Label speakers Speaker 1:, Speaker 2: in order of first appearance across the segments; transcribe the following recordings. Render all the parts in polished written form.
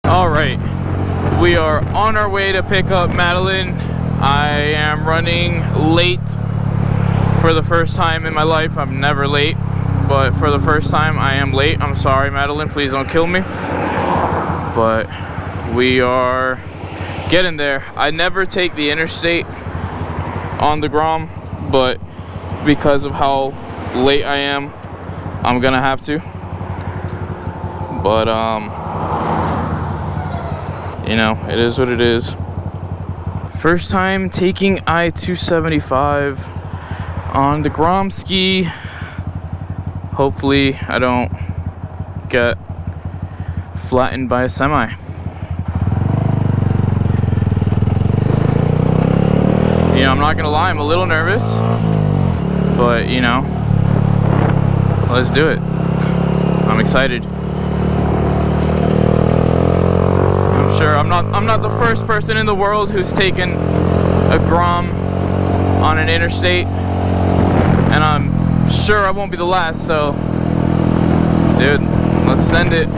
Speaker 1: Alright, we are on our way to pick up Madeleine. I am running late for the first time in my life. I'm never late, but for the first time I am late. I'm sorry, Madeleine, please don't kill me. But we are getting there. I never take the interstate on the Grom, but because of how late I am, I'm gonna have to. But you know, it is what it is. First time taking I-275 on the Grom ski. Hopefully I don't get flattened by a semi. You know, I'm not gonna lie, I'm a little nervous, but you know, let's do it. I'm excited. I'm sure I'm not the first person in the world who's taken a Grom on an interstate, and I'm sure I won't be the last, so dude, let's send it.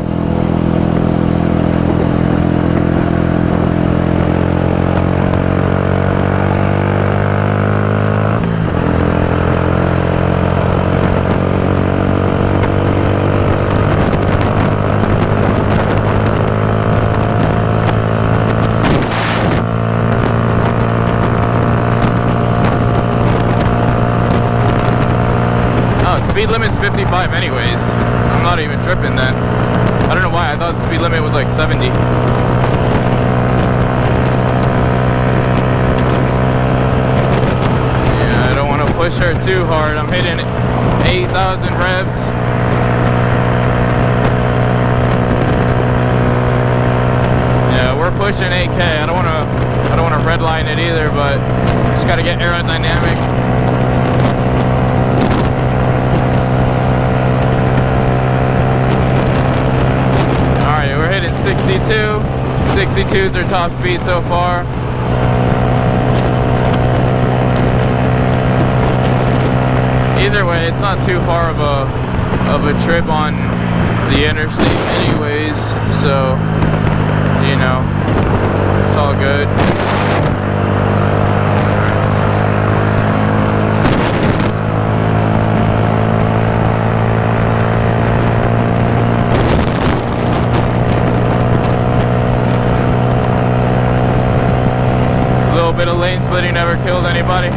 Speaker 1: Speed limit's 55 anyways. I'm not even tripping then. I don't know why, I thought the speed limit was like 70. Yeah, I don't want to push her too hard. I'm hitting 8,000 revs. Yeah, we're pushing 8K. I don't want to redline it either, but just got to get aerodynamic. Hitting 62. 62 is our top speed so far. Either way, it's not too far of a trip on the interstate anyways, so you know, it's all good. Bit of lane splitting never killed anybody,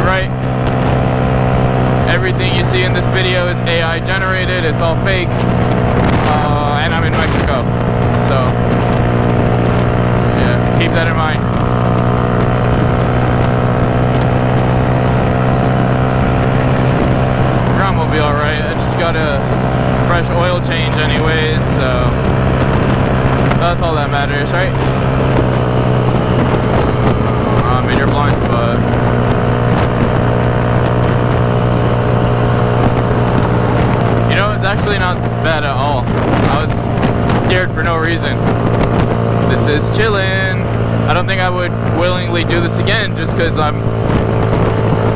Speaker 1: right? Everything you see in this video is AI generated. It's all fake, and I'm in Mexico, so yeah, keep that in mind. Grom will be all right. I just got a fresh oil change anyways, so that's all that matters, right? In your blind spot. You know, it's actually not bad at all. I was scared for no reason. This is chillin'. I don't think I would willingly do this again just because I'm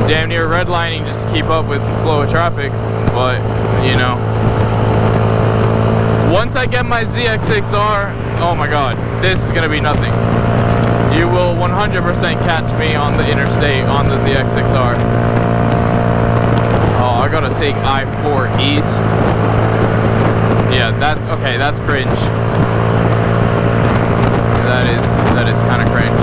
Speaker 1: damn near redlining just to keep up with flow of traffic. But, you know, once I get my ZX6R, oh my god, this is gonna be nothing. You will 100% catch me on the interstate on the ZX6R. Oh, I gotta take I-4 East. Yeah, that's okay. That's cringe. That is kind of cringe.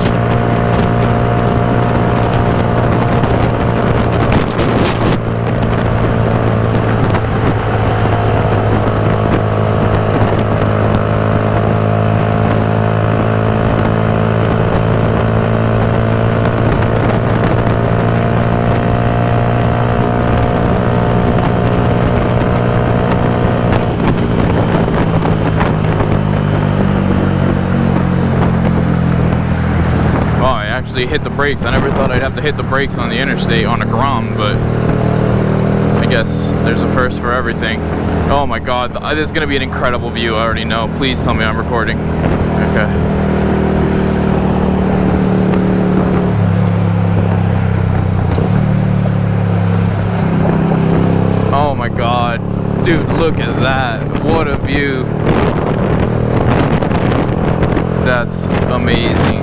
Speaker 1: Hit the brakes. I never thought I'd have to hit the brakes on the interstate on a Grom, but I guess there's a first for everything. Oh my god, this is gonna be an incredible view. I already know. Please tell me I'm recording. Okay. Oh my god, dude, look at that. What a view. That's amazing.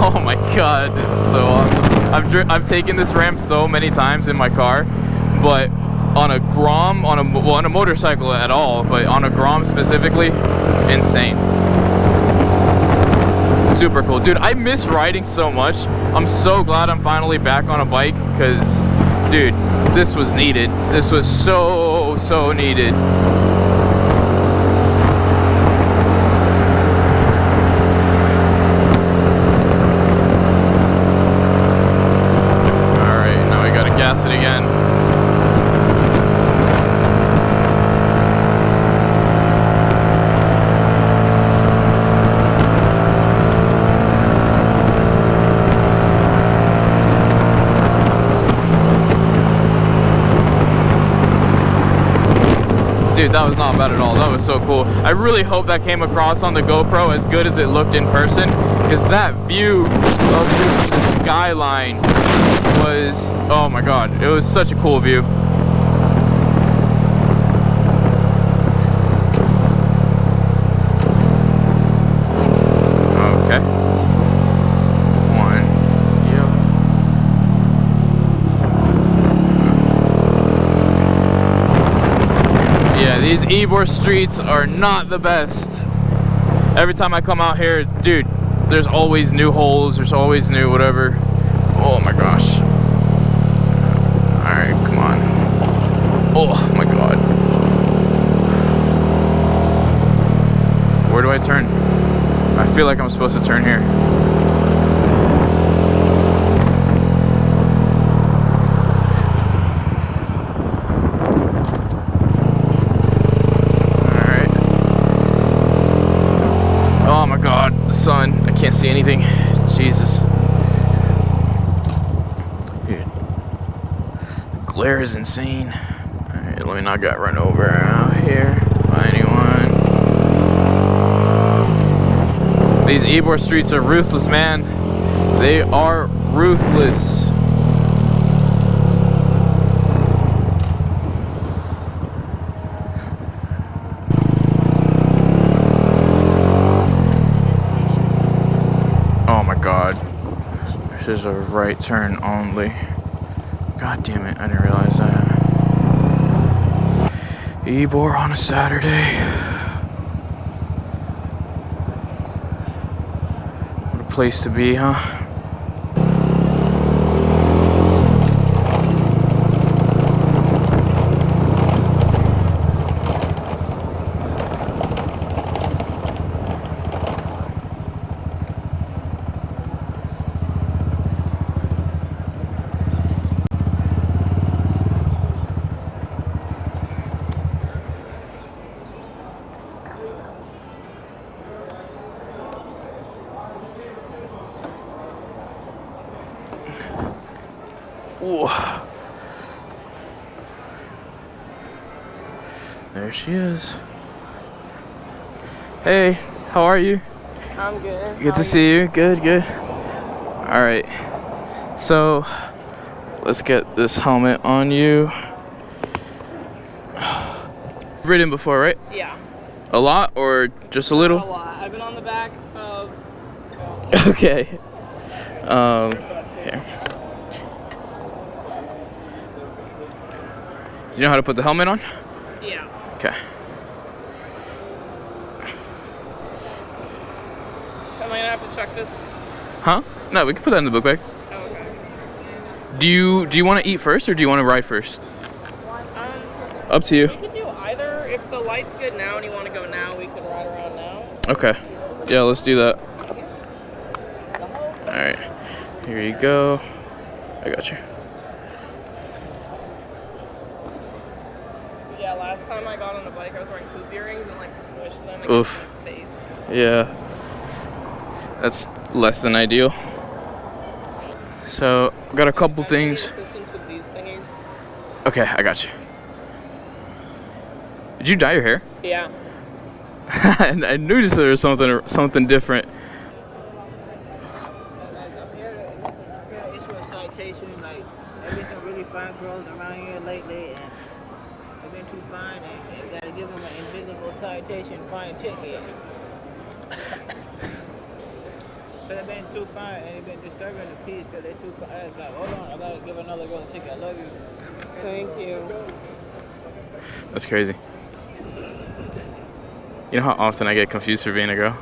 Speaker 1: Oh my god, this is so awesome. I've taken this ramp so many times in my car, but on a Grom, on a motorcycle at all, but on a Grom specifically, insane. Super cool. Dude, I miss riding so much. I'm so glad I'm finally back on a bike, because, dude, this was needed. This was so needed. Alright, now we gotta gas it again. Dude, that was not bad at all. That was so cool. I really hope that came across on the GoPro as good as it looked in person, because that view of just the skyline was, oh my god, it was such a cool view. Okay. These Ybor streets are not the best. Every time I come out here, dude, there's always new holes, there's always new whatever. Oh my gosh. Alright, come on. Oh my god. Where do I turn? I feel like I'm supposed to turn here. Sun, I can't see anything. Jesus. Dude. The glare is insane. Alright, let me not get run over out here by anyone. These Ybor streets are ruthless, man. They are ruthless. Oh my god. This is a right turn only. God damn it, I didn't realize that. Ybor on a Saturday. What a place to be, huh? Ooh. There she is. Hey, how are you?
Speaker 2: I'm good.
Speaker 1: Good to see you. Good, good. All right. So, let's get this helmet on you. You've ridden before, right?
Speaker 2: Yeah.
Speaker 1: A lot or just a little?
Speaker 2: A lot. I've been on the back of...
Speaker 1: Okay. Here. You know how to put the helmet on?
Speaker 2: Yeah.
Speaker 1: Okay.
Speaker 2: Am I gonna have to check this?
Speaker 1: Huh? No, we can put that in the book bag.
Speaker 2: Oh, okay.
Speaker 1: Do you want to eat first or do you want to ride first? Up to you.
Speaker 2: We could do either. If the light's good now and you want to go now, we could ride around now.
Speaker 1: Okay. Yeah, let's do that. All right. Here you go. I got you.
Speaker 2: Yeah, last time I got on the bike, I was wearing hoop earrings and like squished them against
Speaker 1: Oof.
Speaker 2: my face.
Speaker 1: Yeah. That's less than ideal. So, got a couple things.
Speaker 2: Assistance with these thingies.
Speaker 1: Okay, I got you. Did you dye your hair?
Speaker 2: Yeah.
Speaker 1: I noticed there was something different.
Speaker 3: I'm here to issue a citation. Like, there's been some really fine girls around here lately, and they've been too fine, and you gotta give them an invisible citation, fine ticket. they've been too fine and they've been disturbing the peace because they're too fine. It's like, hold on, I gotta give another girl a ticket. I love you.
Speaker 2: Thank you.
Speaker 1: That's crazy. You know how often I get confused for being a girl?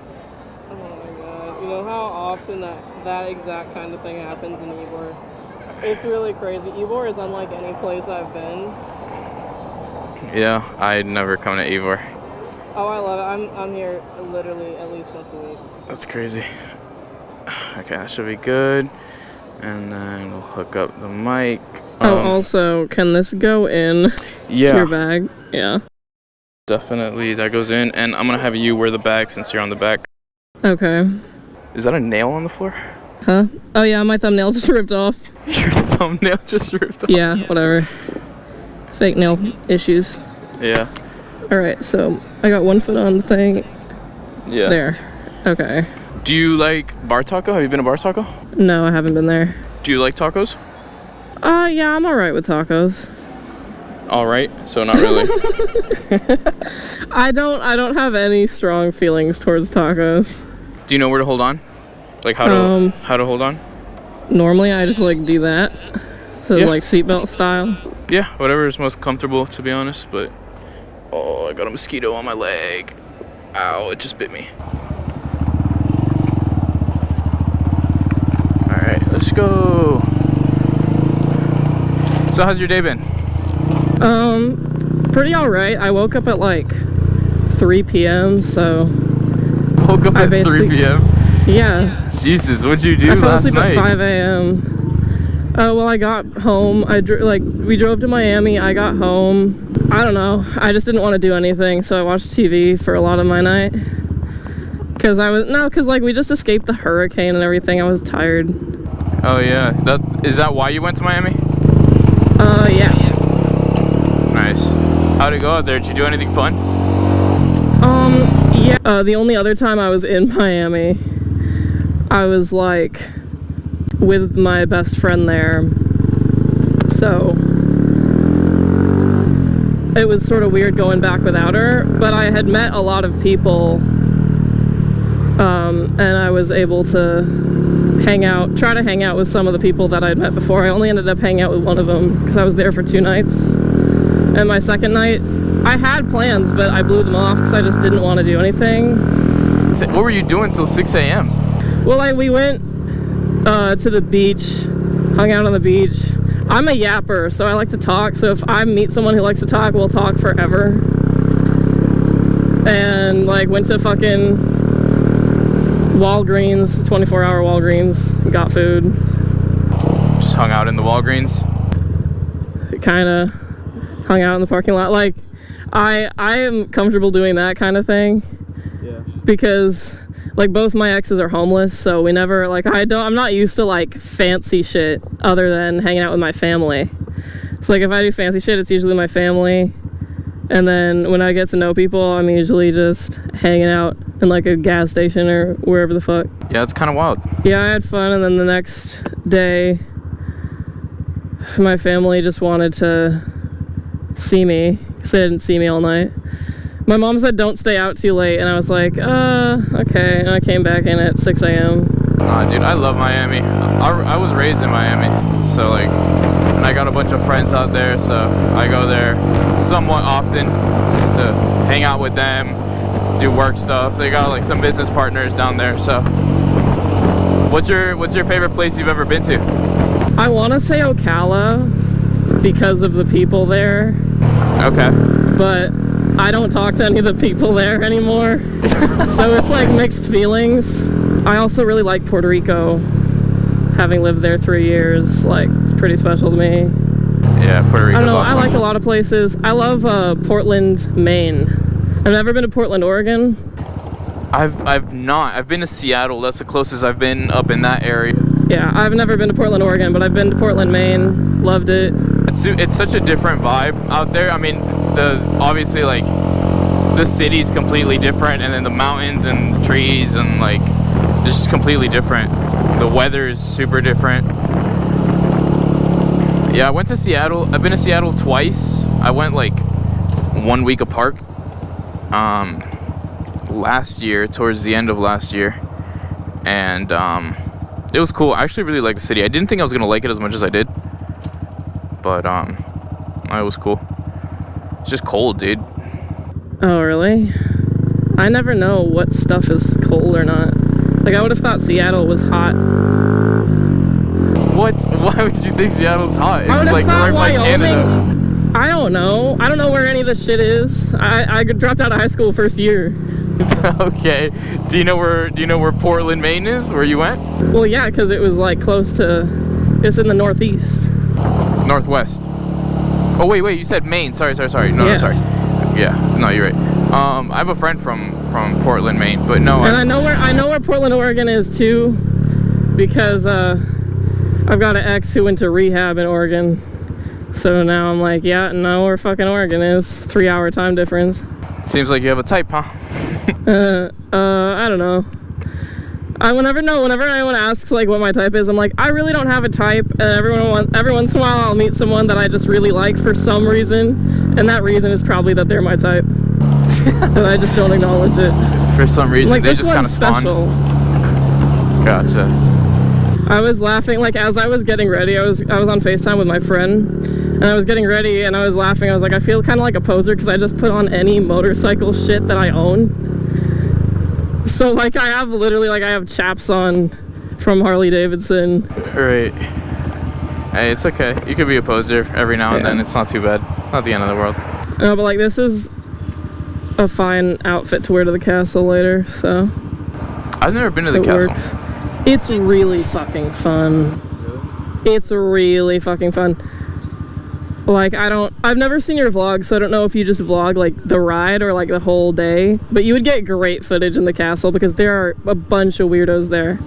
Speaker 2: Oh my god. You know how often that exact kind of thing happens in Ybor? It's really crazy. Ybor is unlike any place I've been.
Speaker 1: Yeah, I'd never come to Ybor.
Speaker 2: Oh, I love it. I'm here literally at least once a week.
Speaker 1: That's crazy. Okay, that should be good. And then we'll hook up the mic.
Speaker 2: Also, can this go in
Speaker 1: Yeah,
Speaker 2: your bag? Yeah.
Speaker 1: definitely that goes in. And I'm gonna have you wear the bag since you're on the back.
Speaker 2: Okay.
Speaker 1: Is that a nail on the floor?
Speaker 2: Huh? Oh yeah, my thumbnail just ripped off.
Speaker 1: Your thumbnail just ripped off.
Speaker 2: Yeah, whatever. Fake nail issues.
Speaker 1: Yeah.
Speaker 2: Alright, so I got one foot on the thing.
Speaker 1: Yeah.
Speaker 2: There. Okay.
Speaker 1: Do you like Bar Taco? Have you been to Bar Taco?
Speaker 2: No, I haven't been there.
Speaker 1: Do you like tacos?
Speaker 2: Yeah, I'm alright with tacos.
Speaker 1: All right, so not really.
Speaker 2: I don't have any strong feelings towards tacos.
Speaker 1: Do you know where to hold on? Like how to hold on?
Speaker 2: Normally I just like do that. So
Speaker 1: Yeah.
Speaker 2: like seatbelt style.
Speaker 1: Yeah, whatever is most comfortable, to be honest. But oh, I got a mosquito on my leg. Ow, it just bit me. All right, let's go. So how's your day been?
Speaker 2: Pretty alright. I woke up at like 3 p.m. so
Speaker 1: Woke up at 3 p.m.
Speaker 2: yeah.
Speaker 1: Jesus, what'd you do
Speaker 2: I fell
Speaker 1: last
Speaker 2: asleep
Speaker 1: night?
Speaker 2: at 5 a.m. Well, I got home. We drove to Miami. I got home. I don't know. I just didn't want to do anything, so I watched TV for a lot of my night. Cause like we just escaped the hurricane and everything. I was tired.
Speaker 1: Oh yeah, is that why you went to Miami?
Speaker 2: Yeah.
Speaker 1: Nice. How'd it go out there? Did you do anything fun?
Speaker 2: Yeah. The only other time I was in Miami, I was like with my best friend there. So it was sort of weird going back without her, but I had met a lot of people, and I was able to try to hang out with some of the people that I'd met before. I only ended up hanging out with one of them because I was there for 2 nights. And my second night, I had plans, but I blew them off because I just didn't want to do anything.
Speaker 1: So what were you doing till 6 a.m.?
Speaker 2: Well, we went to the beach, hung out on the beach. I'm a yapper, so I like to talk. So if I meet someone who likes to talk, we'll talk forever. And like went to fucking Walgreens, 24-hour Walgreens, got food.
Speaker 1: Just hung out in the Walgreens?
Speaker 2: Kind of hung out in the parking lot. Like I am comfortable doing that kind of thing.
Speaker 1: Yeah.
Speaker 2: Because like both my exes are homeless, so we never I'm not used to like fancy shit other than hanging out with my family. So like if I do fancy shit, it's usually my family. And then when I get to know people, I'm usually just hanging out in like a gas station or wherever the fuck.
Speaker 1: Yeah, it's kind of wild.
Speaker 2: Yeah, I had fun, and then the next day my family just wanted to see me because they didn't see me all night. My mom said don't stay out too late, and I was like, okay. And I came back in at 6 a.m.
Speaker 1: Dude, I love Miami. I was raised in Miami, so like, and I got a bunch of friends out there, so I go there somewhat often just to hang out with them, do work stuff. They got like some business partners down there. So, what's your favorite place you've ever been to?
Speaker 2: I want to say Ocala because of the people there.
Speaker 1: Okay.
Speaker 2: But I don't talk to any of the people there anymore. So it's like mixed feelings. I also really like Puerto Rico. Having lived there 3 years, like it's pretty special to me.
Speaker 1: Yeah, Puerto Rico's
Speaker 2: I don't know,
Speaker 1: awesome.
Speaker 2: I like a lot of places. I love Portland, Maine. I've never been to Portland, Oregon.
Speaker 1: I've not. I've been to Seattle. That's the closest I've been up in that area.
Speaker 2: Yeah, I've never been to Portland, Oregon, but I've been to Portland, Maine. Loved it.
Speaker 1: It's such a different vibe out there. I mean, obviously like the city's completely different, and then the mountains and the trees and like it's just completely different. The weather is super different. Yeah, I went to Seattle. I've been to Seattle twice. I went like 1 week apart. Last year, towards the end of last year, and it was cool. I actually really like the city. I didn't think I was gonna like it as much as I did, but it was cool. It's just cold, dude.
Speaker 2: Oh, really? I never know what stuff is cold or not. Like, I would have thought Seattle was hot.
Speaker 1: What? Why would you think Seattle's hot? It's
Speaker 2: I would have
Speaker 1: like
Speaker 2: thought
Speaker 1: right by Canada.
Speaker 2: Wyoming. I don't know. I don't know where any of this shit is. I dropped out of high school first year.
Speaker 1: Okay. Do you know where Portland, Maine is? Where you went?
Speaker 2: Well, yeah, because it was like close to. It's in the northeast.
Speaker 1: Northwest. Oh wait. You said Maine. Sorry. No,
Speaker 2: Yeah.
Speaker 1: sorry. Yeah. No, you're right. I have a friend from Portland, Maine, but no.
Speaker 2: And I know where Portland, Oregon is too, because I've got an ex who went to rehab in Oregon. So now I'm like, yeah, know where fucking Oregon is. 3-hour time difference.
Speaker 1: Seems like you have a type, huh?
Speaker 2: I don't know. Whenever anyone asks like what my type is, I'm like, I really don't have a type, and every once in a while I'll meet someone that I just really like for some reason, and that reason is probably that they're my type. But I just don't acknowledge it.
Speaker 1: For some reason,
Speaker 2: Like,
Speaker 1: they
Speaker 2: this
Speaker 1: just kind of
Speaker 2: one's
Speaker 1: spawn.
Speaker 2: special.
Speaker 1: Gotcha.
Speaker 2: I was laughing, like, as I was getting ready, I was on FaceTime with my friend, and I was getting ready, and I was laughing. I was like, I feel kind of like a poser because I just put on any motorcycle shit that I own. So, like, I have chaps on from Harley Davidson.
Speaker 1: Right. Hey, it's okay. You could be a poser every now and then. It's not too bad. It's not the end of the world.
Speaker 2: No, but, like, this is a fine outfit to wear to the castle later, so.
Speaker 1: I've never been to the castle.
Speaker 2: Works. It's really fucking fun. It's really fucking fun. Like, I've never seen your vlog, so I don't know if you just vlog, like, the ride or, like, the whole day. But you would get great footage in the castle because there are a bunch of weirdos there.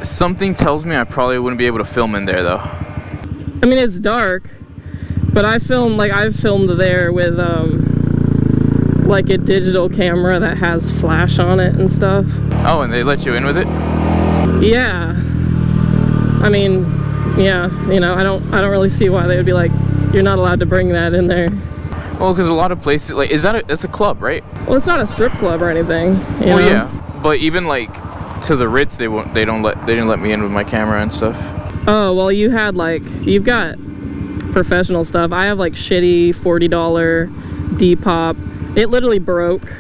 Speaker 1: Something tells me I probably wouldn't be able to film in there, though.
Speaker 2: I mean, it's dark, but I've filmed there with, like, a digital camera that has flash on it and stuff.
Speaker 1: Oh, and they let you in with it?
Speaker 2: Yeah. I mean, yeah, you know, I don't really see why they would be like, you're not allowed to bring that in there.
Speaker 1: Well, because a lot of places, like, it's a club, right?
Speaker 2: Well, it's not a strip club or anything. You know?
Speaker 1: Yeah, but even like to the Ritz, they didn't let me in with my camera and stuff.
Speaker 2: Oh, well, you've got professional stuff. I have like shitty $40 Depop. It literally broke.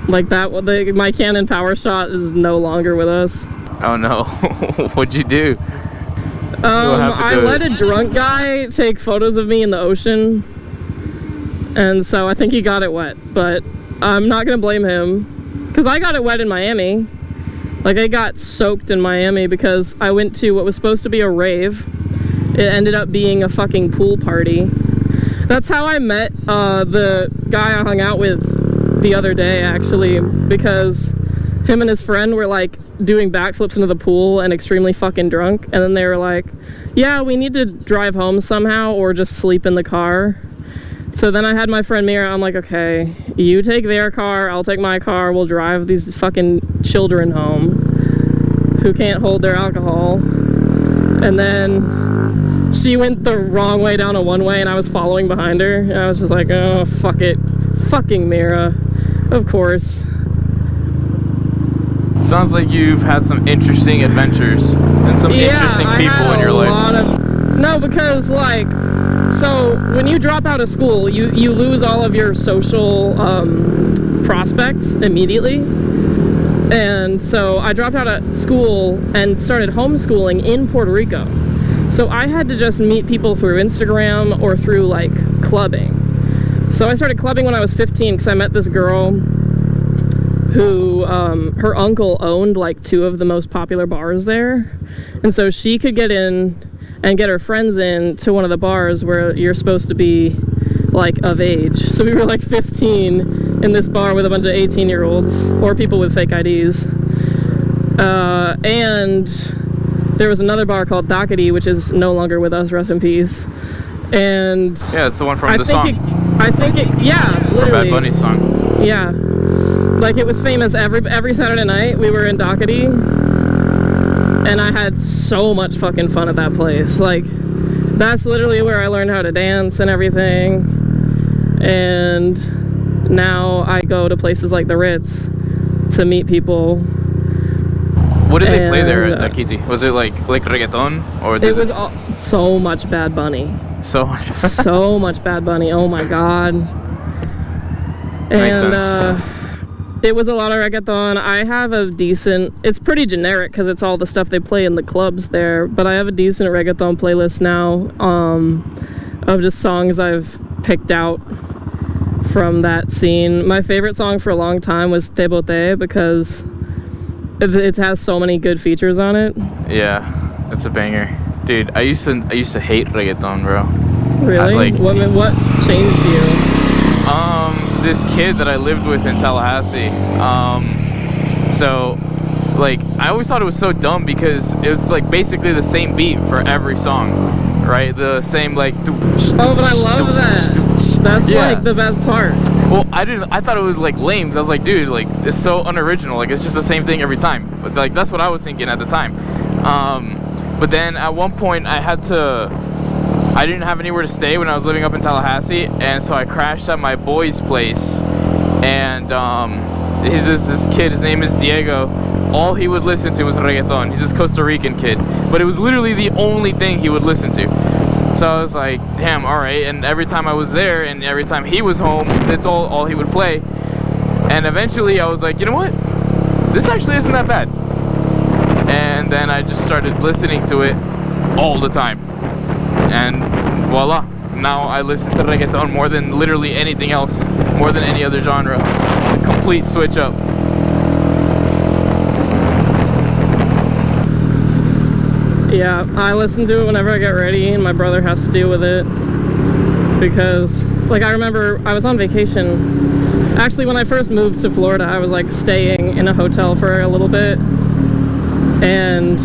Speaker 2: Like that. My Canon PowerShot is no longer with us.
Speaker 1: Oh no, what'd you do?
Speaker 2: I let a drunk guy take photos of me in the ocean, and so I think he got it wet, but I'm not gonna blame him because I got it wet in Miami. Like, I got soaked in Miami because I went to what was supposed to be a rave. It ended up being a fucking pool party. That's how I met the guy I hung out with the other day, actually, because him and his friend were like doing backflips into the pool and extremely fucking drunk, and then they were like, yeah, we need to drive home somehow or just sleep in the car. So then I had my friend Mira. I'm like, okay, you take their car, I'll take my car, we'll drive these fucking children home who can't hold their alcohol. And then she went the wrong way down a one-way, and I was following behind her, and I was just like, oh, fuck it, fucking Mira, of course.
Speaker 1: Sounds like you've had some interesting adventures and some interesting people in your life.
Speaker 2: No, because, like, so when you drop out of school, you lose all of your social prospects immediately. And so I dropped out of school and started homeschooling in Puerto Rico. So I had to just meet people through Instagram or through, like, clubbing. So I started clubbing when I was 15 because I met this girl who, her uncle owned, like, 2 of the most popular bars there. And so she could get in and get her friends in to one of the bars where you're supposed to be, like, of age. So we were, like, 15 in this bar with a bunch of 18-year-olds or people with fake IDs. And there was another bar called GOTH BADDIE, which is no longer with us, rest in peace. And
Speaker 1: yeah, it's the one from the song.
Speaker 2: Yeah, literally.
Speaker 1: Bad Bunny song.
Speaker 2: Yeah. Like, it was famous every Saturday night. We were in GOTH BADDIE, and I had so much fucking fun at that place. Like, that's literally where I learned how to dance and everything. And now I go to places like the Ritz to meet people.
Speaker 1: What did they play there
Speaker 2: And,
Speaker 1: at Kitty? Was it like reggaeton, or did
Speaker 2: It was so much Bad Bunny.
Speaker 1: so
Speaker 2: So much Bad Bunny. Oh my god.
Speaker 1: Makes
Speaker 2: And
Speaker 1: sense.
Speaker 2: it was a lot of reggaeton. I have a decent, it's pretty generic because it's all the stuff they play in the clubs there, but I have a decent reggaeton playlist now of just songs I've picked out from that scene. My favorite song for a long time was Te Bote because it has so many good features on it.
Speaker 1: Yeah, that's a banger, dude. I used to hate reggaeton, bro.
Speaker 2: Really? What changed you?
Speaker 1: This kid that I lived with in Tallahassee. So, like, I always thought it was so dumb because it was like basically the same beat for every song, right? The same like.
Speaker 2: Oh, but I love that. That's like the best part.
Speaker 1: Well, I thought it was like lame. I was like, dude, like it's so unoriginal. Like it's just the same thing every time. But, like that's what I was thinking at the time. But then at one point I didn't have anywhere to stay when I was living up in Tallahassee, and so I crashed at my boy's place. And he's this kid. His name is Diego. All he would listen to was reggaeton. He's this Costa Rican kid, but it was literally the only thing he would listen to. So I was like, damn, all right. And every time I was there, and every time he was home, it's all he would play. And eventually, I was like, you know what? This actually isn't that bad. And then I just started listening to it all the time. And voila, now I listen to reggaeton more than literally anything else, more than any other genre. A complete switch up.
Speaker 2: Yeah, I listen to it whenever I get ready, and my brother has to deal with it because, like, I remember I was on vacation. Actually, when I first moved to Florida, I was like staying in a hotel for a little bit, and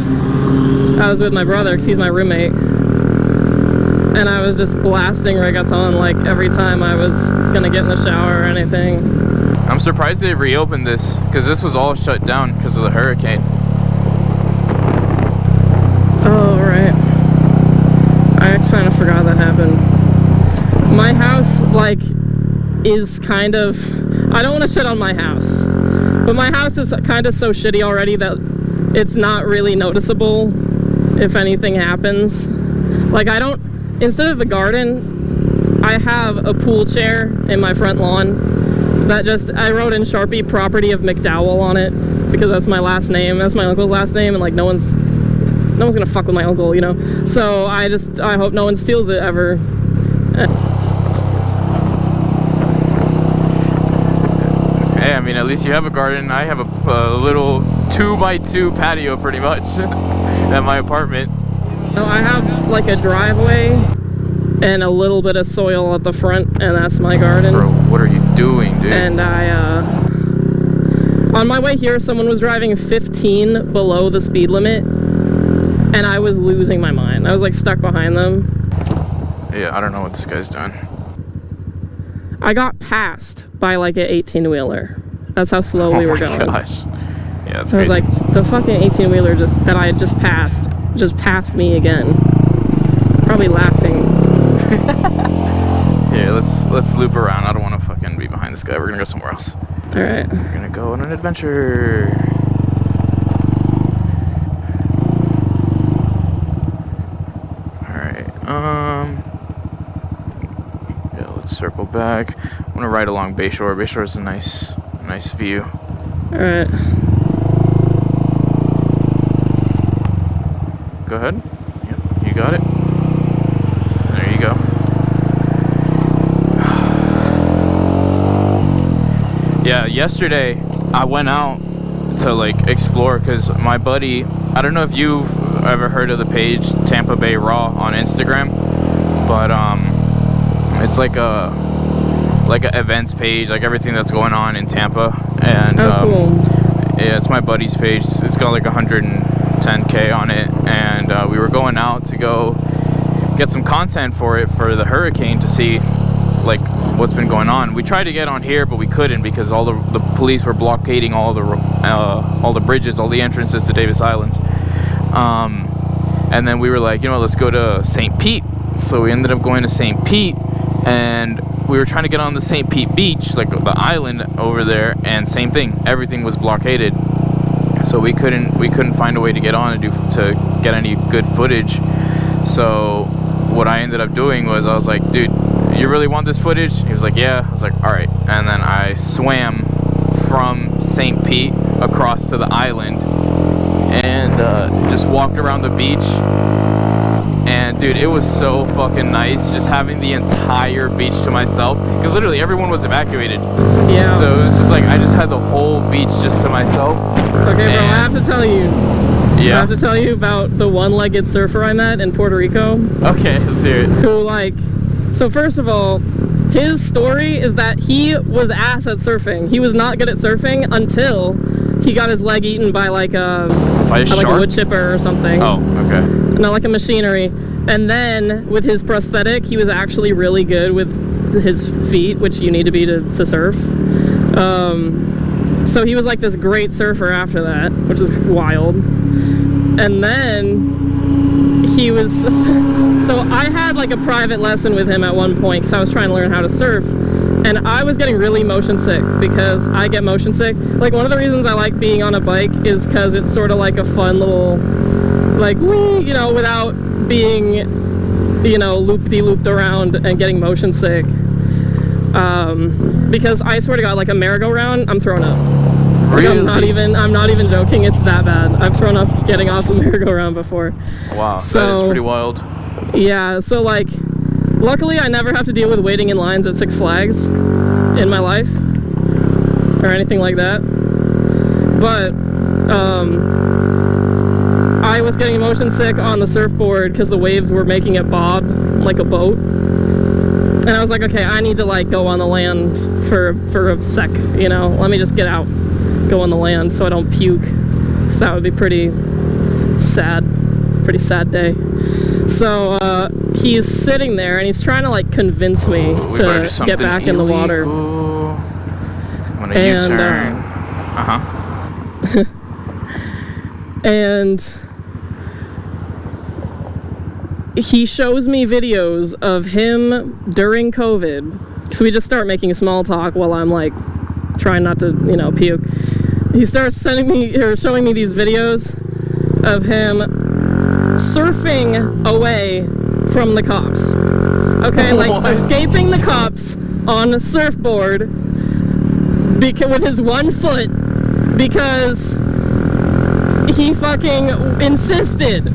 Speaker 2: I was with my brother because he's my roommate, and I was just blasting reggaeton like every time I was gonna get in the shower or anything.
Speaker 1: I'm surprised they reopened this because this was all shut down because of the hurricane.
Speaker 2: Oh, right. I kind of forgot that happened. My house, like, is kind of... I don't want to shit on my house. But my house is kind of so shitty already that it's not really noticeable if anything happens. Like, I don't... Instead of the garden, I have a pool chair in my front lawn that just... I wrote in Sharpie property of McDowell on it because that's my last name. That's my uncle's last name, and, like, no one's gonna fuck with my uncle, you know? So I hope no one steals it ever.
Speaker 1: Hey, I mean, at least you have a garden. I have a little 2x2 patio pretty much at my apartment.
Speaker 2: No, I have like a driveway and a little bit of soil at the front, and that's my garden.
Speaker 1: Bro, what are you doing, dude?
Speaker 2: And on my way here, someone was driving 15 below the speed limit, and I was losing my mind. I was like stuck behind them.
Speaker 1: Yeah, I don't know what this guy's doing.
Speaker 2: I got passed by like an 18-wheeler. That's how slow we were going.
Speaker 1: Oh my gosh. Yeah, that's
Speaker 2: So I was
Speaker 1: crazy.
Speaker 2: like, the fucking 18-wheeler that I had just passed me again. Probably laughing.
Speaker 1: Yeah, let's loop around. I don't want to fucking be behind this guy. We're gonna go somewhere else.
Speaker 2: All right.
Speaker 1: We're gonna go on an adventure. Yeah, let's circle back. I want to ride along Bayshore. Bayshore is a nice view.
Speaker 2: All right.
Speaker 1: Go ahead. Yep, you got it. There you go. Yeah, yesterday I went out to like explore because my buddy, I don't know if you've ever heard of the page Tampa Bay Raw on Instagram, but it's like a events page, like everything that's going on in Tampa, and
Speaker 2: Cool.
Speaker 1: yeah, it's my buddy's page. It's got like 110K on it, and we were going out to go get some content for it for the hurricane to see like what's been going on. We tried to get on here, but we couldn't because all the police were blockading all the bridges, all the entrances to Davis Islands. And then we were like, you know, let's go to St. Pete. So we ended up going to St. Pete, and we were trying to get on the St. Pete beach, like the island over there, and same thing, everything was blockaded. so we couldn't find a way to get on to get any good footage. So what I ended up doing was I was like, dude, you really want this footage? He was like, yeah. I was like, all right. And then I swam from St. Pete across to the island and just walked around the beach. And dude, it was so fucking nice just having the entire beach to myself, because literally everyone was evacuated.
Speaker 2: Yeah.
Speaker 1: So it was just like I just had the whole beach just to myself.
Speaker 2: Okay, bro, I have to tell you.
Speaker 1: Yeah.
Speaker 2: I have to tell you about the one-legged surfer I met in Puerto Rico.
Speaker 1: Okay, let's hear it.
Speaker 2: Who, like, so first of all, his story is that he was ass at surfing. He was not good at surfing until he got his leg eaten by like a wood chipper or something.
Speaker 1: Oh, okay.
Speaker 2: No, like a machinery. And then with his prosthetic, he was actually really good with his feet, which you need to be to surf. So he was like this great surfer after that, which is wild. And then he was, so I had like a private lesson with him at one point because I was trying to learn how to surf. And I was getting really motion sick because I get motion sick. Like, one of the reasons I like being on a bike is because it's sort of like a fun little, like, wee, you know, without being, you know, looped around and getting motion sick. Because I swear to God, like a merry-go-round, I'm throwing up. Like,
Speaker 1: Really?
Speaker 2: I'm not even joking. It's that bad. I've thrown up getting off a merry-go-round before.
Speaker 1: Wow,
Speaker 2: So,
Speaker 1: that is pretty wild.
Speaker 2: Yeah, so like, luckily I never have to deal with waiting in lines at Six Flags in my life or anything like that. But I was getting motion sick on the surfboard because the waves were making it bob like a boat. And I was like, okay, I need to like go on the land for a sec, you know, let me just get out, go on the land so I don't puke. So that would be pretty sad day. So he's sitting there and he's trying to like convince me to get back in the water.
Speaker 1: I'm gonna U-turn.
Speaker 2: And he shows me videos of him during COVID. So we just start making small talk while I'm like trying not to, you know, puke. He starts sending me or showing me these videos of him surfing away from the cops. Okay, like
Speaker 1: What?
Speaker 2: escaping the cops on a surfboard with his 1 foot because he fucking insisted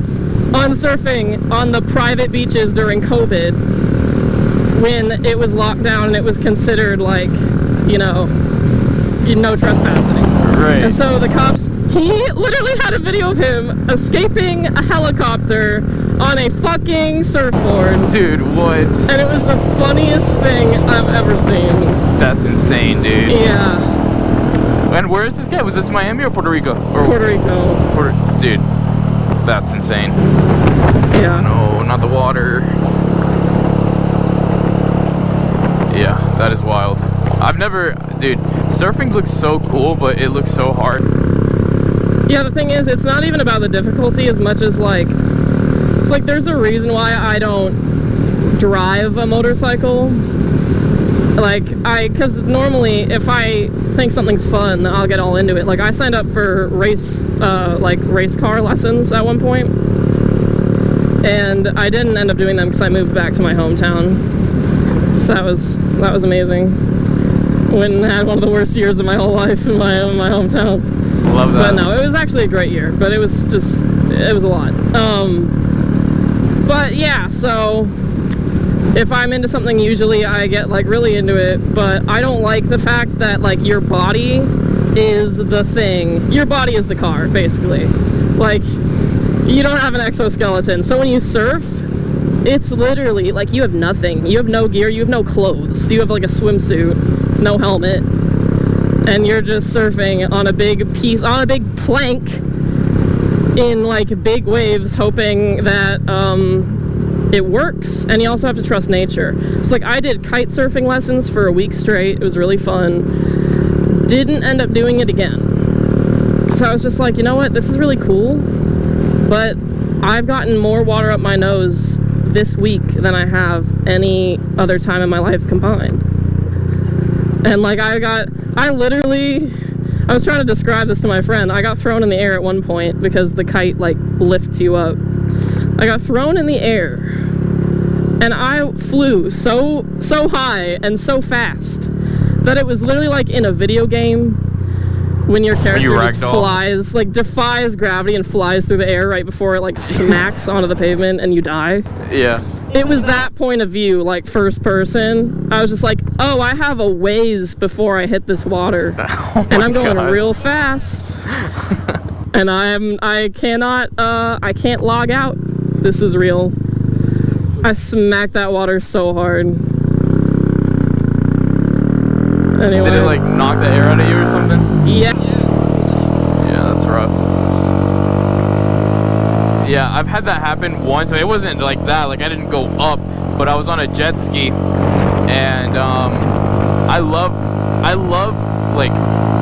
Speaker 2: on surfing on the private beaches during COVID when it was locked down and it was considered like, you know, no trespassing.
Speaker 1: Right.
Speaker 2: And so the cops, he literally had a video of him escaping a helicopter on a fucking surfboard.
Speaker 1: Dude, what?
Speaker 2: And it was the funniest thing I've ever seen.
Speaker 1: That's insane, dude.
Speaker 2: Yeah.
Speaker 1: And where is this guy? Was this Miami or Puerto Rico? Or
Speaker 2: Puerto Rico.
Speaker 1: Dude, that's insane.
Speaker 2: Yeah.
Speaker 1: No, not the water. Yeah, that is wild. Dude, surfing looks so cool, but it looks so hard.
Speaker 2: Yeah, the thing is, it's not even about the difficulty as much as like, it's like there's a reason why I don't drive a motorcycle. Like, because normally if I think something's fun, I'll get all into it. Like, I signed up for race car lessons at one point, and I didn't end up doing them because I moved back to my hometown. So that was amazing. When I had one of the worst years of my whole life in my hometown.
Speaker 1: Love that.
Speaker 2: But no, it was actually a great year, but it was a lot. But yeah, so if I'm into something, usually I get like really into it, but I don't like the fact that like your body is the thing. Your body is the car, basically. Like, you don't have an exoskeleton. So when you surf, it's literally like you have nothing. You have no gear, you have no clothes. You have like a swimsuit, no helmet, and you're just surfing on a big plank in like big waves, hoping that it works. And you also have to trust nature. So like I did kite surfing lessons for a week straight. It was really fun. Didn't end up doing it again. So I was just like, you know what, this is really cool, but I've gotten more water up my nose this week than I have any other time in my life combined. And like I I was trying to describe this to my friend. I got thrown in the air at one point because the kite like lifts you up. I got thrown in the air and I flew so high and so fast that it was literally like in a video game when your character just flies, like defies gravity and flies through the air right before it like smacks onto the pavement and you die.
Speaker 1: Yeah.
Speaker 2: It was that point of view, like first person. I was just like, oh, I have a ways before I hit this water. And I'm going real fast. And I can't log out. This is real. I smacked that water so hard. Anyway.
Speaker 1: Did it like knock the air out of you or something?
Speaker 2: Yeah.
Speaker 1: Yeah, that's rough. Yeah, I've had that happen once. I mean, it wasn't like that, like I didn't go up, but I was on a jet ski, and I love like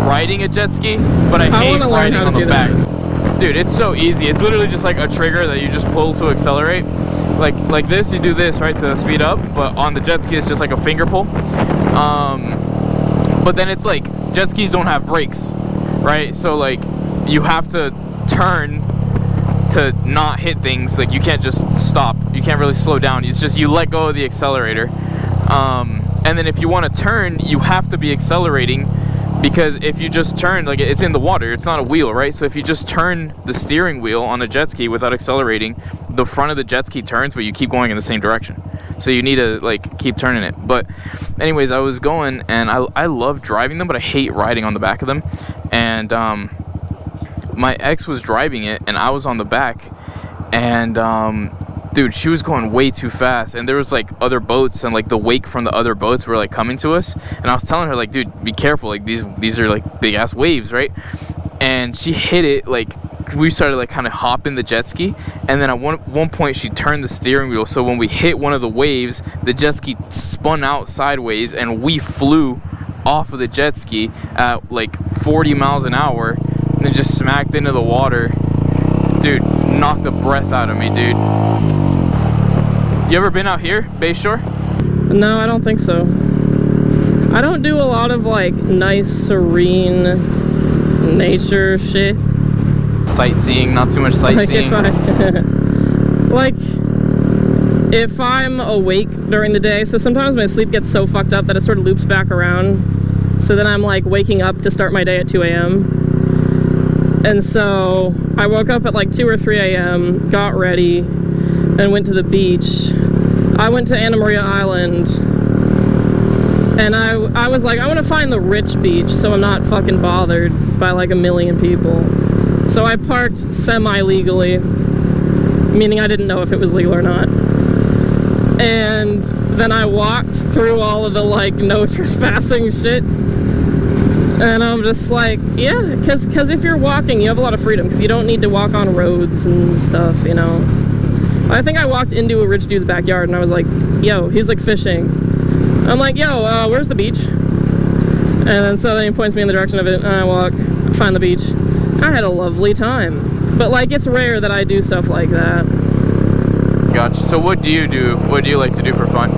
Speaker 1: riding a jet ski, but I hate riding on the back. Dude, it's so easy. It's literally just like a trigger that you just pull to accelerate. Like this, you do this, right, to speed up, but on the jet ski, it's just like a finger pull. But then it's like, jet skis don't have brakes, right? So like, you have to turn to not hit things. Like, you can't just stop. You can't really slow down. It's just, you let go of the accelerator. And then if you want to turn, you have to be accelerating, because if you just turn, like, it's in the water, it's not a wheel, right? So if you just turn the steering wheel on a jet ski without accelerating, the front of the jet ski turns, but you keep going in the same direction. So you need to like keep turning it. But anyways, I was going, and I love driving them, but I hate riding on the back of them. And my ex was driving it, and I was on the back, and dude, she was going way too fast, and there was like other boats, and like the wake from the other boats were like coming to us, and I was telling her like, dude, be careful, like these are like big ass waves, right? And she hit it, like we started like kind of hopping the jet ski, and then at one point she turned the steering wheel, so when we hit one of the waves, the jet ski spun out sideways, and we flew off of the jet ski at like 40 miles an hour, and then just smacked into the water. Dude, knocked the breath out of me, dude. You ever been out here, Bayshore?
Speaker 2: No, I don't think so. I don't do a lot of like nice, serene nature shit.
Speaker 1: Sightseeing, not too much sightseeing.
Speaker 2: Like if I'm awake during the day, so sometimes my sleep gets so fucked up that it sort of loops back around. So then I'm like waking up to start my day at 2 a.m. And so I woke up at like 2 or 3 a.m., got ready, and went to the beach. I went to Anna Maria Island, and I was like, I want to find the rich beach so I'm not fucking bothered by like a million people. So I parked semi-legally, meaning I didn't know if it was legal or not. And then I walked through all of the like no trespassing shit. And I'm just like, yeah, because if you're walking, you have a lot of freedom, because you don't need to walk on roads and stuff, you know. I think I walked into a rich dude's backyard, and I was like, yo, he's like fishing. I'm like, yo, where's the beach? And then so then he points me in the direction of it, and I walk, find the beach. I had a lovely time. But like, it's rare that I do stuff like that.
Speaker 1: Gotcha. So what do you do? What do you like to do for fun?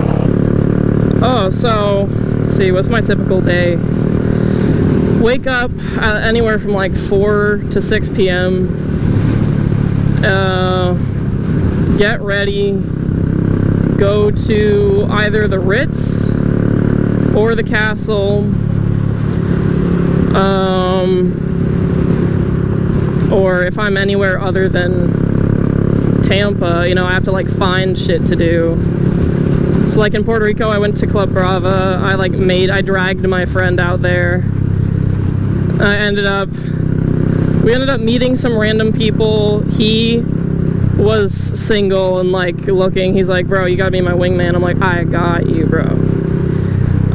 Speaker 2: Oh, so, let's see, what's my typical day? Wake up anywhere from like 4 to 6 p.m. Get ready, go to either the Ritz or the Castle, or if I'm anywhere other than Tampa, you know, I have to like find shit to do. So like in Puerto Rico, I went to Club Brava. I dragged my friend out there. We ended up meeting some random people. He was single and like looking. He's like, bro, you gotta be my wingman. I'm like, I got you, bro.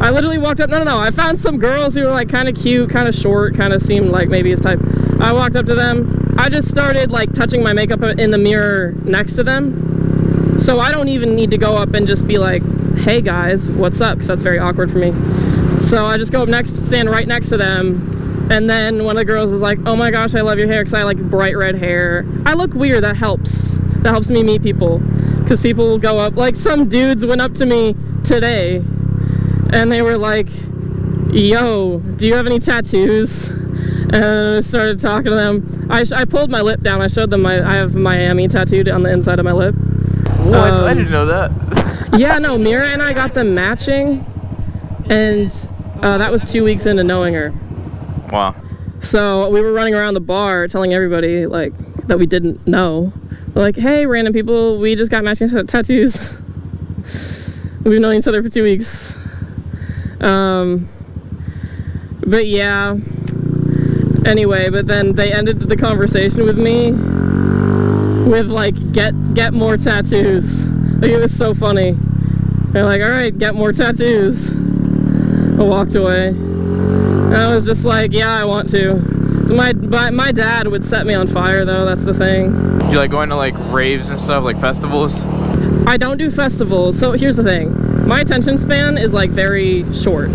Speaker 2: I literally walked up. No. I found some girls who were like kind of cute, kind of short, kind of seemed like maybe his type. I walked up to them. I just started like touching my makeup in the mirror next to them. So I don't even need to go up and just be like, hey guys, what's up? Because that's very awkward for me. So I just go up stand right next to them. And then one of the girls is like, oh my gosh, I love your hair, because I like bright red hair. I look weird, that helps. That helps me meet people. Because people will go up, like some dudes went up to me today, and they were like, yo, do you have any tattoos? And I started talking to them. I pulled my lip down. I showed them I have Miami tattooed on the inside of my lip.
Speaker 1: What? I didn't know that.
Speaker 2: Yeah, no, Mira and I got them matching, and that was 2 weeks into knowing her.
Speaker 1: Wow.
Speaker 2: So we were running around the bar telling everybody like that we didn't know. We're like, hey, random people, we just got matching tattoos. We've known each other for 2 weeks. But yeah. Anyway, but then they ended the conversation with me with like, get more tattoos. Like, it was so funny. They're like, all right, get more tattoos. I walked away. And I was just like, yeah, I want to. So my dad would set me on fire, though. That's the thing.
Speaker 1: Do you like going to like raves and stuff, like festivals?
Speaker 2: I don't do festivals. So here's the thing. My attention span is like very short.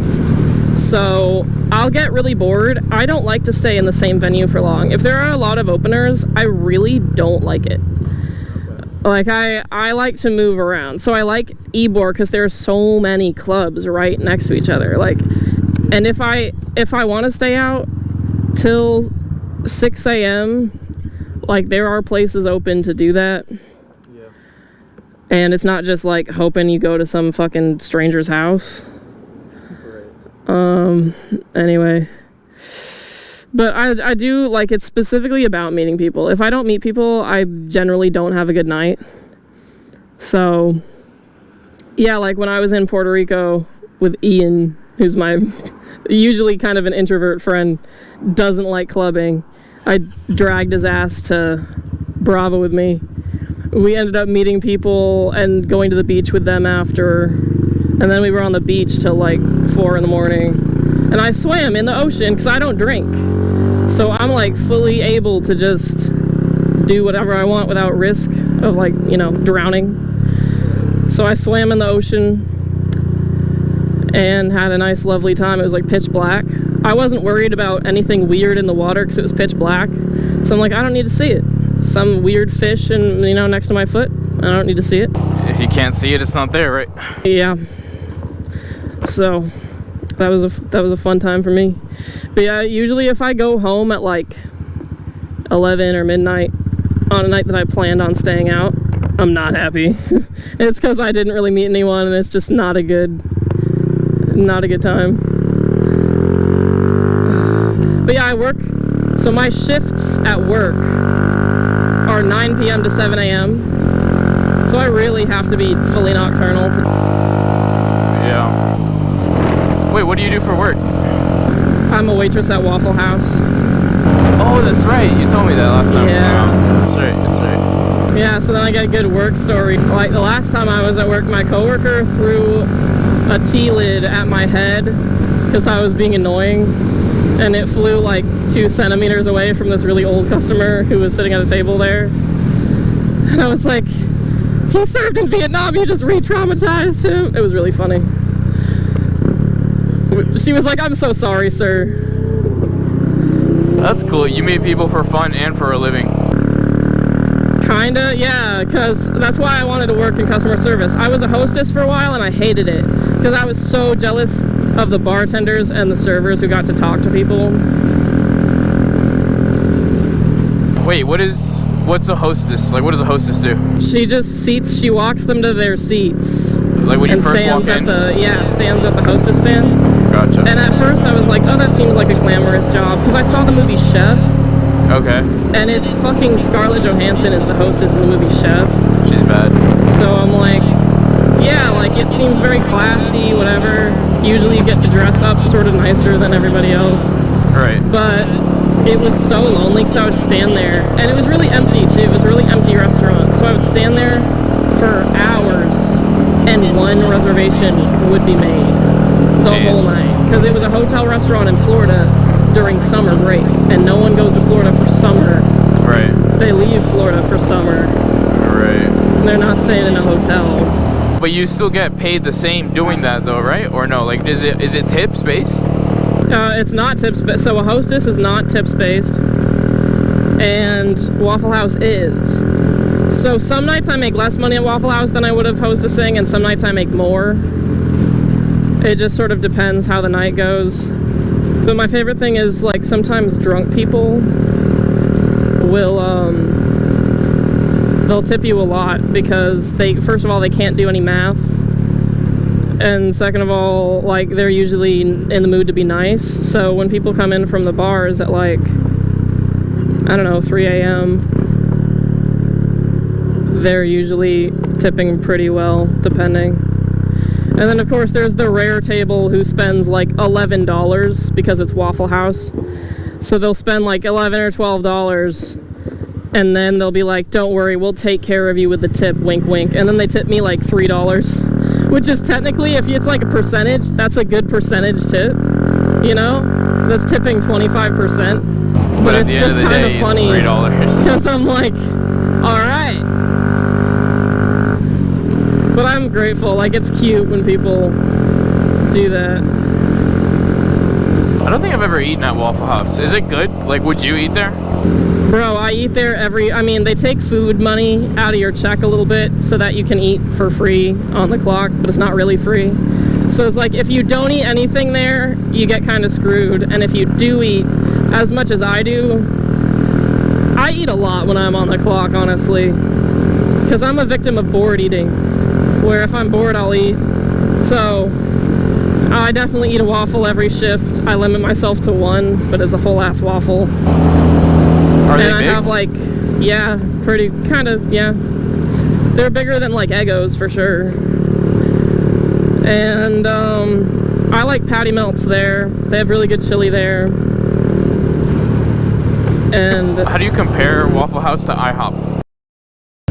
Speaker 2: So I'll get really bored. I don't like to stay in the same venue for long. If there are a lot of openers, I really don't like it. Like, I like to move around. So I like Ybor because there are so many clubs right next to each other. Like, and if I want to stay out till 6 a.m., like, there are places open to do that.
Speaker 4: Yeah.
Speaker 2: And it's not just like hoping you go to some fucking stranger's house.
Speaker 4: Right.
Speaker 2: Anyway. But I do, like, it's specifically about meeting people. If I don't meet people, I generally don't have a good night. So, yeah, like when I was in Puerto Rico with Ian, who's my usually kind of an introvert friend, doesn't like clubbing. I dragged his ass to Bravo with me. We ended up meeting people and going to the beach with them after. And then we were on the beach till like 4 in the morning. And I swam in the ocean because I don't drink. So I'm like fully able to just do whatever I want without risk of, like, you know, drowning. So I swam in the ocean and had a nice lovely time. It was like pitch black. I wasn't worried about anything weird in the water because it was pitch black. So I'm like, I don't need to see it. Some weird fish and, you know, next to my foot. I don't need to see it.
Speaker 1: If you can't see it, it's not there, right?
Speaker 2: Yeah. So that was a fun time for me. But yeah, usually if I go home at like 11 or midnight on a night that I planned on staying out, I'm not happy. It's because I didn't really meet anyone, and it's just not a good time. But yeah, I work. So my shifts at work are 9 p.m. to 7 a.m. So I really have to be fully nocturnal to...
Speaker 1: Yeah. Wait, what do you do for work?
Speaker 2: I'm a waitress at Waffle House.
Speaker 1: Oh, that's right. You told me that last time.
Speaker 2: Yeah.
Speaker 1: Wow. That's right.
Speaker 2: Yeah, so then I got a good work story. Like the last time I was at work, my coworker threw a tea lid at my head because I was being annoying. And it flew like 2 centimeters away from this really old customer who was sitting at a table there. And I was like, he served in Vietnam, you just re-traumatized him. It was really funny. She was like, I'm so sorry, sir.
Speaker 1: That's cool. You meet people for fun and for a living.
Speaker 2: Kinda, yeah, because that's why I wanted to work in customer service. I was a hostess for a while and I hated it because I was so jealous of the bartenders and the servers who got to talk to people.
Speaker 1: Wait, what's a hostess? Like, what does a hostess do?
Speaker 2: She walks them to their seats.
Speaker 1: Like when you first walk in?
Speaker 2: Stands at the hostess stand.
Speaker 1: Gotcha.
Speaker 2: And at first I was like, oh, that seems like a glamorous job, because I saw the movie Chef.
Speaker 1: Okay.
Speaker 2: And it's fucking Scarlett Johansson is the hostess in the movie Chef.
Speaker 1: She's bad.
Speaker 2: So I'm like, yeah, like it seems very classy, whatever. Usually you get to dress up sort of nicer than everybody else.
Speaker 1: Right.
Speaker 2: But it was so lonely because I would stand there, and it was really empty too. It was a really empty restaurant. So I would stand there for hours, and one reservation would be made the whole night. Because it was a hotel restaurant in Florida during summer break, and no one goes to Florida for summer.
Speaker 1: Right.
Speaker 2: They leave Florida for summer.
Speaker 1: Right.
Speaker 2: And they're not staying in a hotel.
Speaker 1: But you still get paid the same doing that though, right? Or no? Like, is it tips based?
Speaker 2: It's not tips based. So a hostess is not tips based, and Waffle House is. So some nights I make less money at Waffle House than I would have hostessing, and some nights I make more. It just sort of depends how the night goes. But my favorite thing is, like, sometimes drunk people will, they'll tip you a lot because first of all, they can't do any math. And second of all, like, they're usually in the mood to be nice. So when people come in from the bars at, like, I don't know, 3 a.m., they're usually tipping pretty well, depending. And then, of course, there's the rare table who spends, like, $11 because it's Waffle House. So they'll spend, like, $11 or $12, and then they'll be like, don't worry, we'll take care of you with the tip, wink, wink. And then they tip me, like, $3. Which is technically, if it's like a percentage, that's a good percentage tip, you know? That's tipping 25%. But it's just kind of funny because I'm like, all right. But I'm grateful. Like, it's cute when people do that.
Speaker 1: I don't think I've ever eaten at Waffle House. Is it good? Like, would you eat there?
Speaker 2: Bro, I eat there they take food money out of your check a little bit so that you can eat for free on the clock, but it's not really free. So it's like, if you don't eat anything there, you get kind of screwed. And if you do eat as much as I do, I eat a lot when I'm on the clock, honestly. Because I'm a victim of bored eating, where if I'm bored, I'll eat. So I definitely eat a waffle every shift. I limit myself to one, but it's a whole ass waffle.
Speaker 1: Are they
Speaker 2: big?
Speaker 1: I
Speaker 2: have, like, yeah, pretty, kind of, yeah. They're bigger than, like, Eggos, for sure. And, I like Patty Melts there. They have really good chili there. And
Speaker 1: how do you compare Waffle House to IHOP?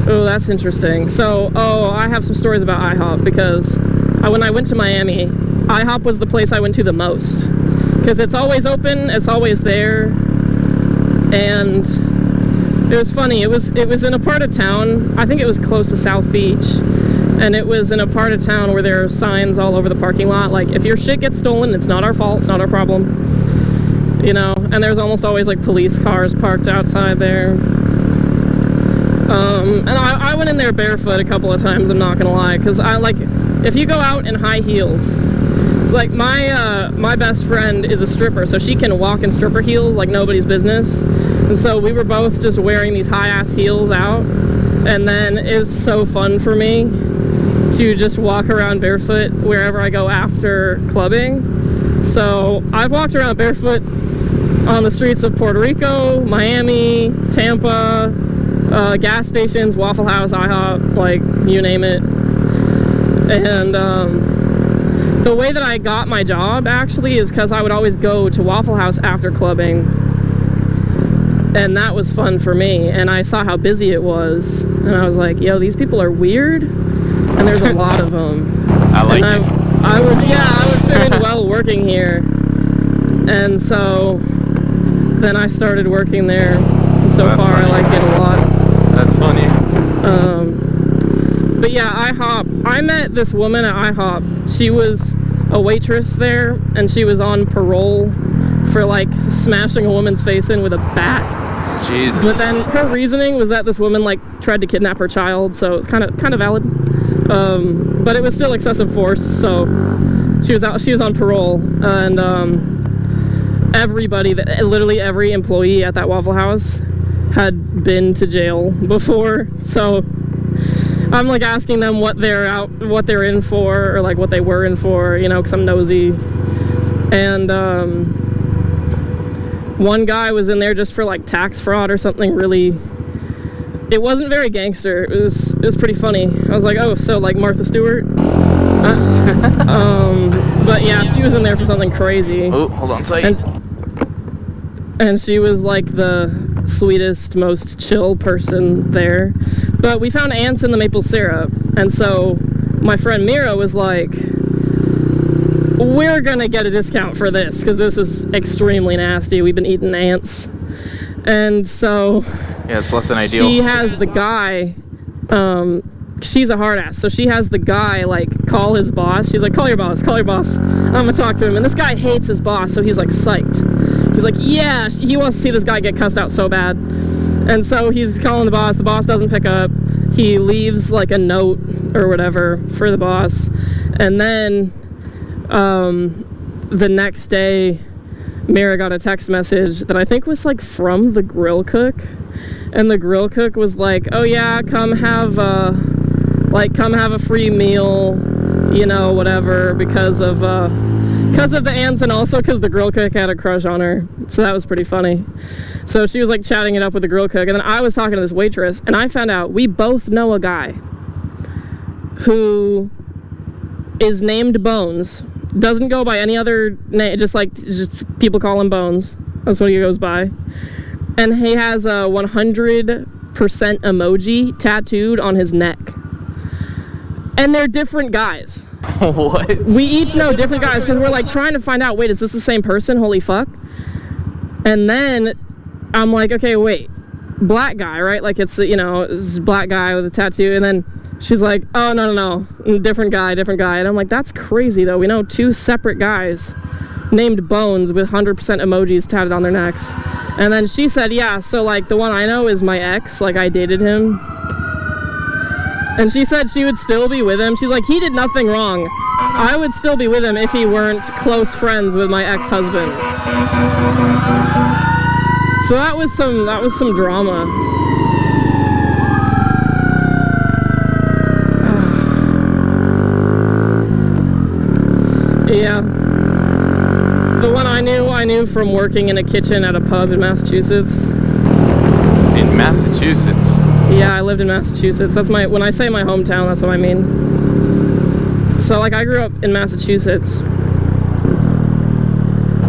Speaker 2: Oh, that's interesting. So, I have some stories about IHOP because when I went to Miami, IHOP was the place I went to the most. Because it's always open, it's always there. And it was funny. It was in a part of town. I think it was close to South Beach, and it was in a part of town where there are signs all over the parking lot, like, if your shit gets stolen, it's not our fault. It's not our problem. You know. And there's almost always, like, police cars parked outside there. And I went in there barefoot a couple of times. I'm not gonna lie, because if you go out in high heels. It's like my best friend is a stripper, so she can walk in stripper heels like nobody's business. And so we were both just wearing these high-ass heels out. And then it's so fun for me to just walk around barefoot wherever I go after clubbing. So I've walked around barefoot on the streets of Puerto Rico, Miami, Tampa, gas stations, Waffle House, IHOP, like, you name it. And the way that I got my job, actually, is because I would always go to Waffle House after clubbing. And that was fun for me. And I saw how busy it was. And I was like, yo, these people are weird. And there's a lot of them.
Speaker 1: I like it.
Speaker 2: I would fit in well working here. And so then I started working there. And so far, funny. I like it a lot.
Speaker 1: That's funny.
Speaker 2: But yeah, IHOP. I met this woman at IHOP. She was a waitress there, and she was on parole for, like, smashing a woman's face in with a bat.
Speaker 1: Jesus.
Speaker 2: But then her reasoning was that this woman, like, tried to kidnap her child, so it's kind of valid. But it was still excessive force, so she was on parole, and literally every employee at that Waffle House had been to jail before, so I'm, like, asking them what they're in for, or, like, what they were in for, you know, because I'm nosy. And one guy was in there just for, like, tax fraud or something really. It wasn't very gangster. It was pretty funny. I was like, oh, so, like, Martha Stewart. But yeah, she was in there for something crazy.
Speaker 1: Oh, hold on tight.
Speaker 2: And she was, like, the sweetest, most chill person there. But we found ants in the maple syrup, and so my friend Mira was like, we're gonna get a discount for this because this is extremely nasty. We've been eating ants. And so
Speaker 1: yeah, it's less than ideal.
Speaker 2: She has the guy, she's a hard ass, so she has the guy, like, call his boss. She's like, call your boss, I'm gonna talk to him. And this guy hates his boss, so he's, like, psyched. He's like, yeah, he wants to see this guy get cussed out so bad. And so he's calling the boss doesn't pick up. He leaves, like, a note or whatever for the boss. And then the next day, Mira got a text message that I think was like from the grill cook, and the grill cook was like, oh yeah, come have a free meal, you know, whatever, because of the ants, and also because the grill cook had a crush on her. So that was pretty funny. So she was like chatting it up with the grill cook, and then I was talking to this waitress, and I found out we both know a guy who is named Bones. Doesn't go by any other name, just people call him Bones. That's what he goes by. And he has a 100% emoji tattooed on his neck. And they're different guys.
Speaker 1: What?
Speaker 2: We each know different guys because we're like trying to find out, wait, is this the same person? Holy fuck. And then I'm like, okay, wait, black guy, right? Like it's, you know, it's black guy with a tattoo. And then she's like, oh, no, different guy. And I'm like, that's crazy though. We know 2 separate guys named Bones with 100% emojis tatted on their necks. And then she said, yeah, so like the one I know is my ex, like I dated him. And she said she would still be with him. She's like, he did nothing wrong. I would still be with him if he weren't close friends with my ex-husband. So that was some drama. Yeah. The one I knew from working in a kitchen at a pub in Massachusetts.
Speaker 1: In Massachusetts?
Speaker 2: Yeah, I lived in Massachusetts. When I say my hometown, that's what I mean. So, like, I grew up in Massachusetts.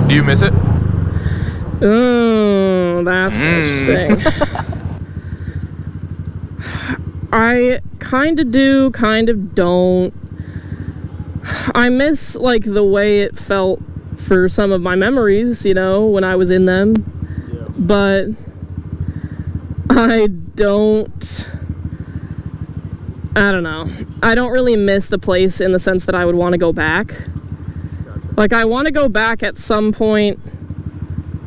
Speaker 1: Do you miss it?
Speaker 2: Oh, that's interesting. I kind of do, kind of don't. I miss, like, the way it felt for some of my memories, you know, when I was in them. Yeah. But I don't know. I don't really miss the place in the sense that I would want to go back. Gotcha. Like, I want to go back at some point,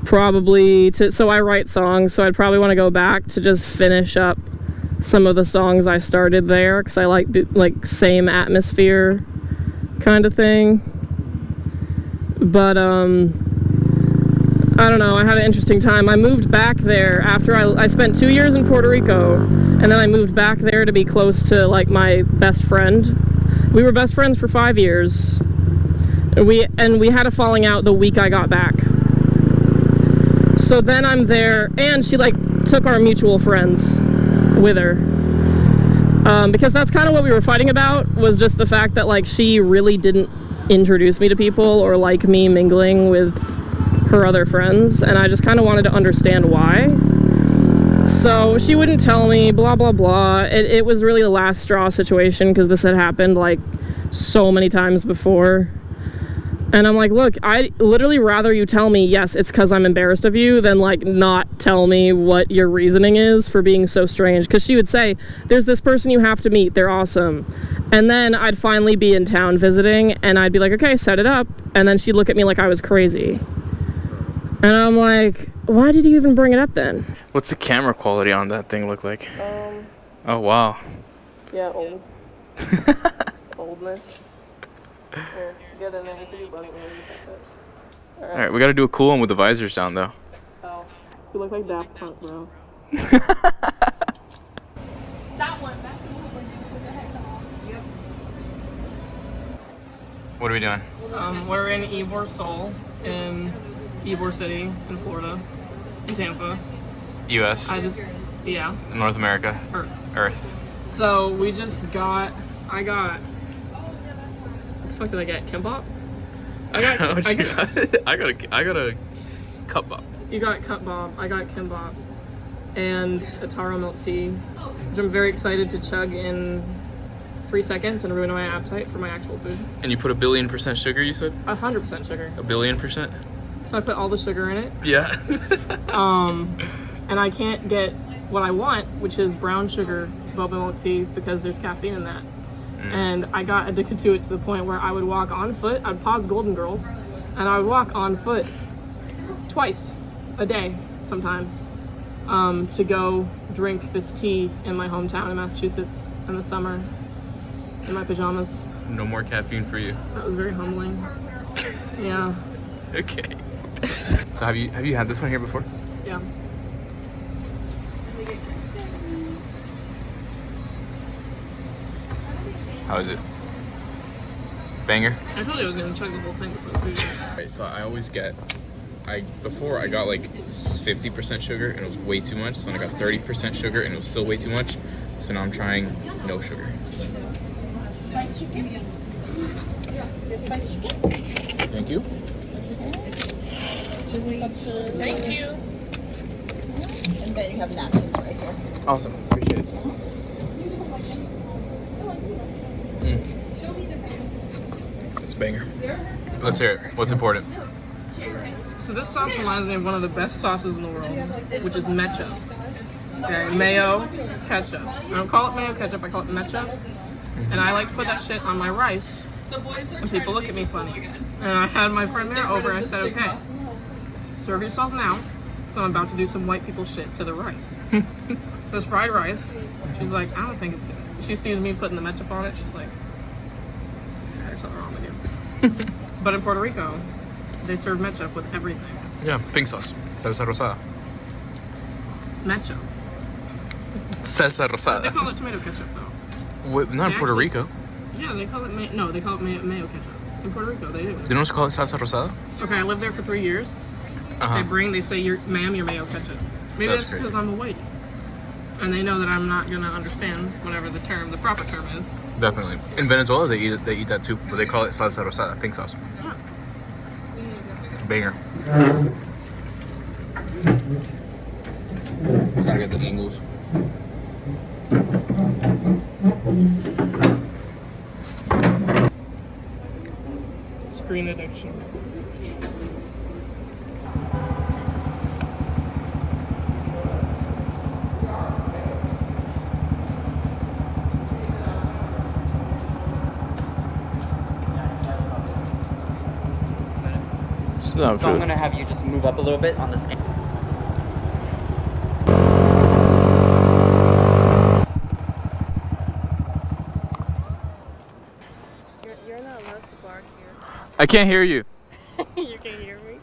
Speaker 2: probably, so I write songs, so I'd probably want to go back to just finish up some of the songs I started there, because I like same atmosphere kind of thing. But, I don't know, I had an interesting time. I moved back there after I spent 2 years in Puerto Rico, and then I moved back there to be close to, like, my best friend. We were best friends for 5 years. We had a falling out the week I got back. So then I'm there, and she, like, took our mutual friends with her. Because that's kind of what we were fighting about, was just the fact that, like, she really didn't introduce me to people or like me mingling with her other friends, and I just kind of wanted to understand why. So she wouldn't tell me, blah blah blah. It was really the last straw situation, because this had happened like so many times before. And I'm like, look, I literally rather you tell me, yes, it's because I'm embarrassed of you, than like not tell me what your reasoning is for being so strange. Because she would say, there's this person you have to meet, they're awesome. And then I'd finally be in town visiting, and I'd be like, okay, set it up. And then she'd look at me like I was crazy. And I'm like, why did you even bring it up then?
Speaker 1: What's the camera quality on that thing look like? Oh, wow.
Speaker 2: Yeah, old. Oldness. Here, get in there.
Speaker 1: Alright, we gotta do a cool one with the visors down, though.
Speaker 2: Oh. You look like Daft Punk, bro.
Speaker 4: That one, that's the move where you put the head off. Yep.
Speaker 1: What are we doing?
Speaker 2: We're in Ybor Sol, in Ybor City, in Florida, in Tampa.
Speaker 1: U.S.
Speaker 2: Yeah.
Speaker 1: North America. Earth.
Speaker 2: So we just got, what the fuck did I get? Kimbap?
Speaker 1: I got a cup bop.
Speaker 2: You got cup bob, I got kimbap, and a taro milk tea, which I'm very excited to chug in 3 seconds and ruin my appetite for my actual food.
Speaker 1: And you put 1 billion% sugar, you said?
Speaker 2: 100% sugar.
Speaker 1: 1 billion%?
Speaker 2: So I put all the sugar in it.
Speaker 1: Yeah.
Speaker 2: And I can't get what I want, which is brown sugar boba milk tea, because there's caffeine in that. And I got addicted to it to the point where I would walk on foot. I'd pause Golden Girls, and I would walk on foot twice a day sometimes to go drink this tea in my hometown in Massachusetts in the summer in my pajamas.
Speaker 1: No more caffeine for you.
Speaker 2: So that was very humbling. Yeah.
Speaker 1: Okay. So have you had this one here before?
Speaker 2: Yeah.
Speaker 1: How is it? Banger?
Speaker 2: I told you I was gonna chug the whole thing before the food.
Speaker 1: Right, so I always get, before I got like 50% sugar and it was way too much. So then I got 30% sugar and it was still way too much. So now I'm trying no sugar.
Speaker 5: Spice chicken. The spice chicken.
Speaker 1: Thank you.
Speaker 5: Thank you. And then you have napkins right here.
Speaker 1: Awesome. Appreciate it. It's a banger. Let's hear it. What's important?
Speaker 2: So this sauce reminds me of one of the best sauces in the world, which is mecha. Okay, mayo, ketchup. I don't call it mayo ketchup, I call it mecha. And I like to put that shit on my rice. And people look at me funny. And I had my friend there over and I said, okay, serve yourself now. So I'm about to do some white people shit to the rice. There's fried rice. She's like, I don't think it's... She sees me putting the ketchup on it. She's like, there's something wrong with you. But in Puerto Rico, they serve ketchup with everything.
Speaker 1: Yeah, pink sauce. Salsa rosada.
Speaker 2: Mecha.
Speaker 1: Salsa
Speaker 2: They
Speaker 1: rosada.
Speaker 2: call it tomato ketchup though.
Speaker 1: Not in Puerto
Speaker 2: Actually-
Speaker 1: Rico.
Speaker 2: Yeah, they call it they call it mayo ketchup. In Puerto Rico, they do.
Speaker 1: They don't just call it salsa rosada?
Speaker 2: Okay, I lived there for 3 years. They say, ma'am, your mayo ketchup. Maybe
Speaker 1: That's
Speaker 2: that's because I'm a white. And they know that I'm not gonna understand whatever the proper term is.
Speaker 1: Definitely. In Venezuela, they eat that too, but they call it salsa rosada, pink sauce. It's a banger. Gotta get the angles.
Speaker 2: Screen addiction.
Speaker 1: No,
Speaker 6: So I'm gonna have you just move up a little bit on the scan.
Speaker 4: You're not allowed to bark here.
Speaker 1: I can't hear you.
Speaker 4: You can hear me.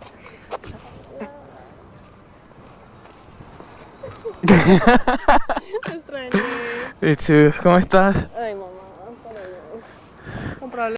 Speaker 4: Te extrañé.
Speaker 1: ¿Y tú? ¿Cómo estás?